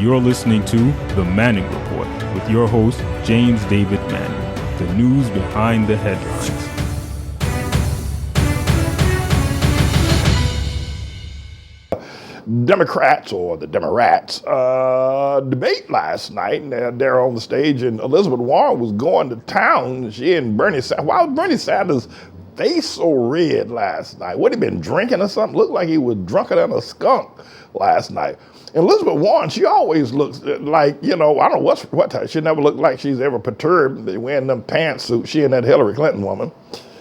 You're listening to The Manning Report with your host, James David Manning. The news behind the headlines. Democrats, or the Democrats, debate last night, and they're on the stage, and Elizabeth Warren was going to town. She and Bernie Sanders. Why was Bernie Sanders' face so red last night? What, he been drinking or something? Looked like he was drunker than a skunk last night. And Elizabeth Warren, she always looks like, I don't know what type. She never looked like she's ever perturbed wearing them pantsuits. She and that Hillary Clinton woman.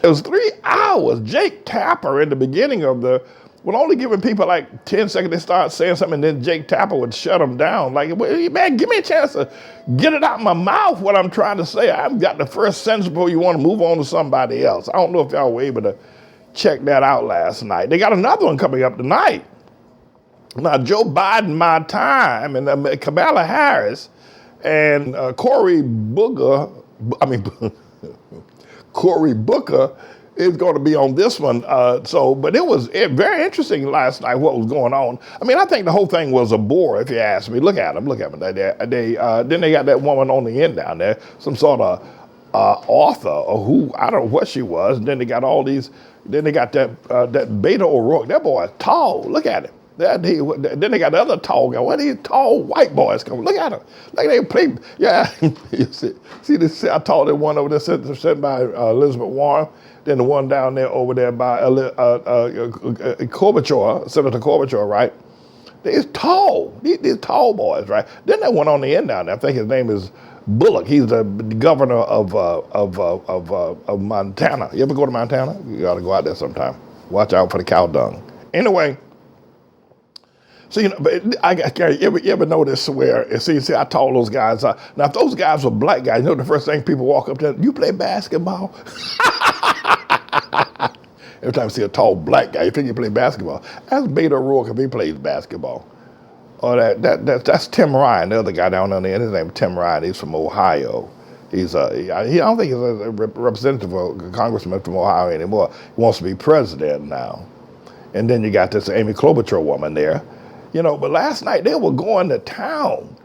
It was 3 hours. Jake Tapper in the beginning of would only giving people like 10 seconds to start saying something, and then Jake Tapper would shut them down. Like, man, give me a chance to get it out of my mouth what I'm trying to say. I've got the first sentence before you want to move on to somebody else. I don't know if y'all were able to check that out last night. They got another one coming up tonight. Now, Joe Biden, my time, and Kamala Harris, and Cory Booker is going to be on this one. But it was very interesting last night what was going on. I mean, I think the whole thing was a bore, if you ask me. Look at them. Then they got that woman on the end down there, some sort of author or who, I don't know what she was. And then they got all these, then they got that Beto O'Rourke. That boy is tall. Look at him. Then they got the other tall guy. What are these tall white boys coming? Look at them. Like they play. Yeah, you see this? I tall that one over there sitting by Elizabeth Warren. Then the one down there over there by Klobuchar, Senator Klobuchar, right? They're tall. These tall boys, right? Then that one on the end down there, I think his name is Bullock. He's the governor of Montana. You ever go to Montana? You got to go out there sometime. Watch out for the cow dung. Anyway. So, but you ever notice where, see how tall those guys are? Now, if those guys were black guys, the first thing people walk up to them, you play basketball? Every time you see a tall black guy, you think you play basketball. Ask Beto O'Rourke if he plays basketball. Or that's Tim Ryan, the other guy down there, his name is Tim Ryan. He's from Ohio. I don't think he's a representative or a congressman from Ohio anymore. He wants to be president now. And then you got this Amy Klobuchar woman there. But last night they were going to town.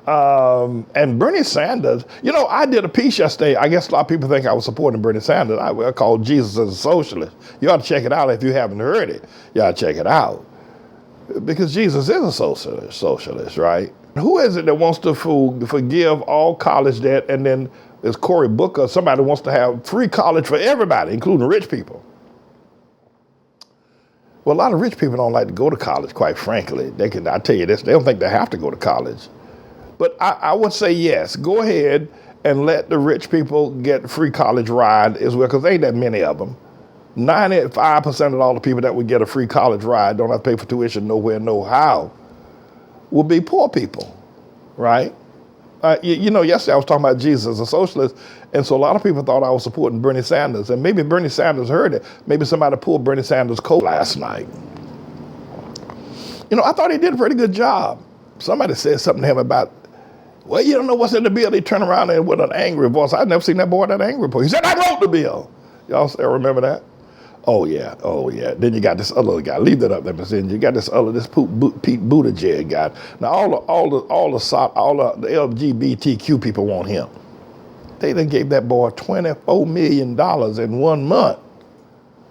And Bernie Sanders, I did a piece yesterday. I guess a lot of people think I was supporting Bernie Sanders. I called Jesus as a socialist. You ought to check it out if you haven't heard it. You ought to check it out. Because Jesus is a socialist, right? Who is it that wants to forgive all college debt, and then there's Cory Booker, somebody who wants to have free college for everybody, including rich people? Well, a lot of rich people don't like to go to college, quite frankly. I tell you this, they don't think they have to go to college. But I would say yes, go ahead and let the rich people get free college ride as well, because there ain't that many of them. 95% of all the people that would get a free college ride, don't have to pay for tuition nowhere, no how, will be poor people, right? Yesterday I was talking about Jesus as a socialist, and so a lot of people thought I was supporting Bernie Sanders, and maybe Bernie Sanders heard it. Maybe somebody pulled Bernie Sanders' coat last night. I thought he did a pretty good job. Somebody said something to him about, well, you don't know what's in the bill. They turn around and with an angry voice. I've never seen that boy that angry before. He said, I wrote the bill. Y'all still remember that? Oh yeah. Then you got this other guy. Leave that up there, but then you got this Pete Buttigieg guy. Now all the LGBTQ people want him. They done gave that boy $24 million in 1 month.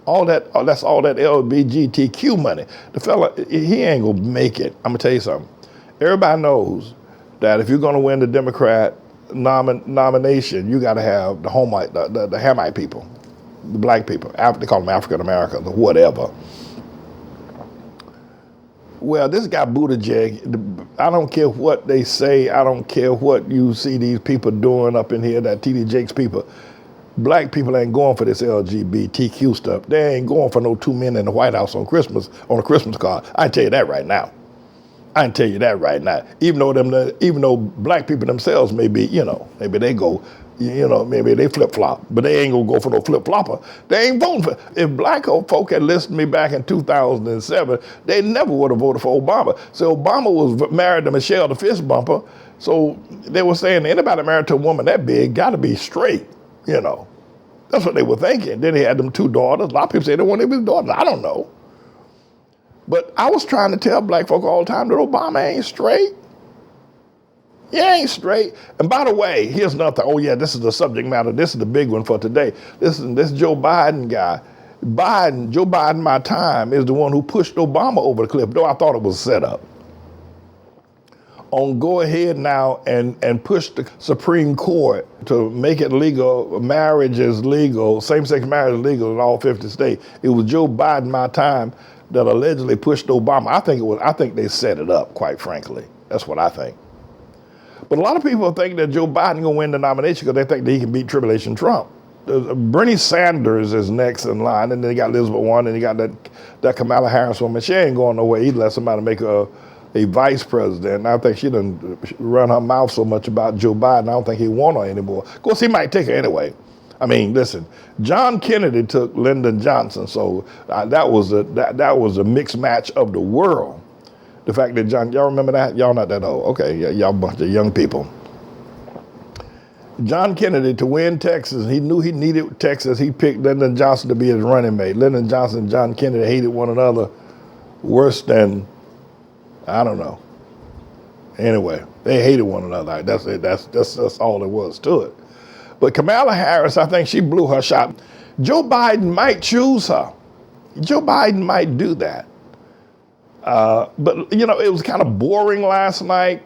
That's all that LGBTQ money. The fella, he ain't gonna make it. I'm gonna tell you something. Everybody knows that if you're gonna win the Democrat nomination, you got to have the Hamite people. The black people, they call them African Americans or whatever. Well, this guy Buttigieg, I don't care what they say, I don't care what you see these people doing up in here, that TD Jakes people. Black people ain't going for this LGBTQ stuff. They ain't going for no 2 men in the White House on a Christmas card. I can tell you that right now. Even though black people themselves maybe they go. Maybe they flip-flop, but they ain't gonna go for no flip-flopper. They ain't voting for. If black folk had listened to me back in 2007, they never would have voted for Obama. So Obama was married to Michelle the fist bumper, so they were saying anybody married to a woman that big got to be straight, That's what they were thinking. Then he had them 2 daughters. A lot of people say they wanted his daughters. I don't know. But I was trying to tell black folk all the time that Obama ain't straight. He ain't straight. And by the way, here's nothing. Oh yeah, this is the subject matter. This is the big one for today. This Joe Biden guy. Joe Biden, my time, is the one who pushed Obama over the cliff, though I thought it was set up. Go ahead now and push the Supreme Court to make it legal. Marriage is legal, same-sex marriage is legal in all 50 states. It was Joe Biden, my time, that allegedly pushed Obama. I think they set it up, quite frankly. That's what I think. But a lot of people think that Joe Biden gonna win the nomination because they think that he can beat Tribulation Trump. Bernie Sanders is next in line, and then you got Elizabeth Warren, and you got that Kamala Harris woman. She ain't going nowhere. He'd let somebody make a vice president. And I think she done run her mouth so much about Joe Biden, I don't think he want her anymore. Of course, he might take her anyway. I mean, listen, John Kennedy took Lyndon Johnson, so that was a mixed match of the world. The fact that y'all remember that? Y'all not that old. Okay, yeah, y'all a bunch of young people. John Kennedy, to win Texas, he knew he needed Texas. He picked Lyndon Johnson to be his running mate. Lyndon Johnson and John Kennedy hated one another worse than, I don't know. Anyway, they hated one another. That's it. That's all there was to it. But Kamala Harris, I think she blew her shot. Joe Biden might choose her. Joe Biden might do that. But, you know, it was kind of boring last night.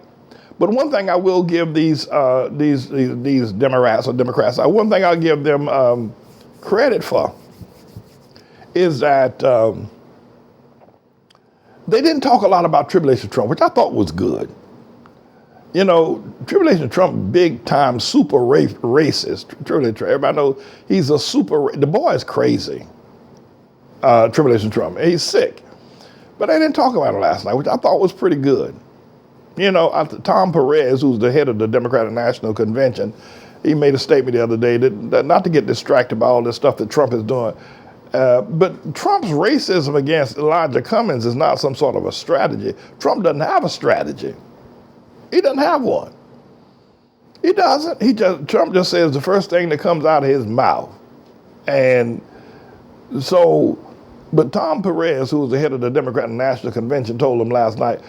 But one thing I will give these Democrats, one thing I'll give them credit for is that they didn't talk a lot about Tribulation Trump, which I thought was good. You know, Tribulation Trump, big time super racist. Everybody knows he's a the boy is crazy. Tribulation Trump, he's sick. But they didn't talk about it last night, which I thought was pretty good. You know, Tom Perez, who's the head of the Democratic National Convention, he made a statement the other day that not to get distracted by all this stuff that Trump is doing. But Trump's racism against Elijah Cummings is not some sort of a strategy. Trump doesn't have a strategy. He doesn't have one. He doesn't. Trump just says the first thing that comes out of his mouth. And so, but Tom Perez, who was the head of the Democratic National Convention, told him last night,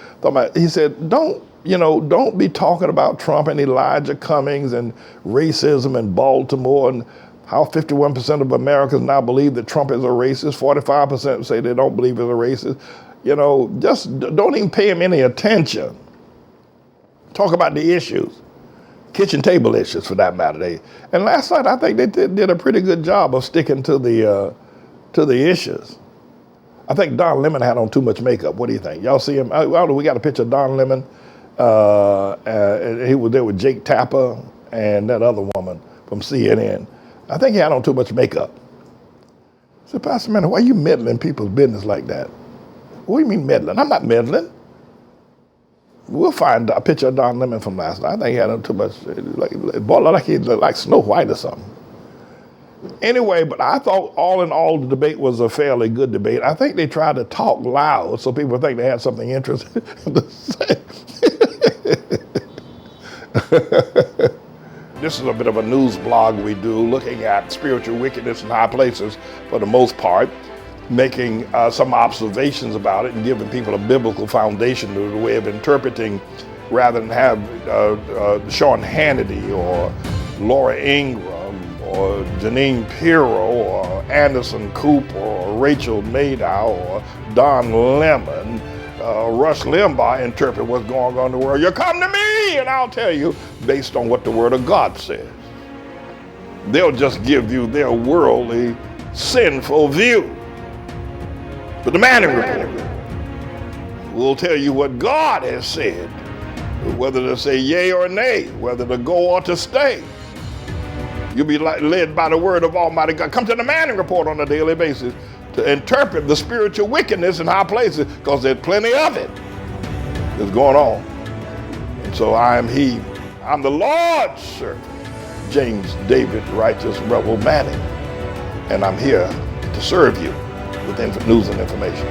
he said, don't be talking about Trump and Elijah Cummings and racism in Baltimore and how 51% of Americans now believe that Trump is a racist. 45% say they don't believe he's a racist. You know, just don't even pay him any attention. Talk about the issues, kitchen table issues for that matter. And last night, I think they did a pretty good job of sticking to the issues. I think Don Lemon had on too much makeup. What do you think? Y'all see him? We got a picture of Don Lemon. And he was there with Jake Tapper and that other woman from CNN. I think he had on too much makeup. I said, Pastor Manning, why are you meddling people's business like that? What do you mean meddling? I'm not meddling. We'll find a picture of Don Lemon from last night. I think he had on too much, like he looked like Snow White or something. Anyway, but I thought all in all the debate was a fairly good debate. I think they tried to talk loud so people think they had something interesting to say. This is a bit of a news blog we do looking at spiritual wickedness in high places for the most part, making some observations about it and giving people a biblical foundation to the way of interpreting rather than have Sean Hannity or Laura Ingraham or Janine Pirro or Anderson Cooper or Rachel Maddow or Don Lemon, Rush Limbaugh interpret what's going on in the world. You come to me and I'll tell you based on what the Word of God says. They'll just give you their worldly, sinful view. But the Manning Report will tell you what God has said, whether to say yea or nay, whether to go or to stay. You'll be led by the word of Almighty God. Come to the Manning Report on a daily basis to interpret the spiritual wickedness in high places, because there's plenty of it that's going on. And so I am he. I'm the Lord's servant, James David Righteous Rebel Manning, and I'm here to serve you with news and information.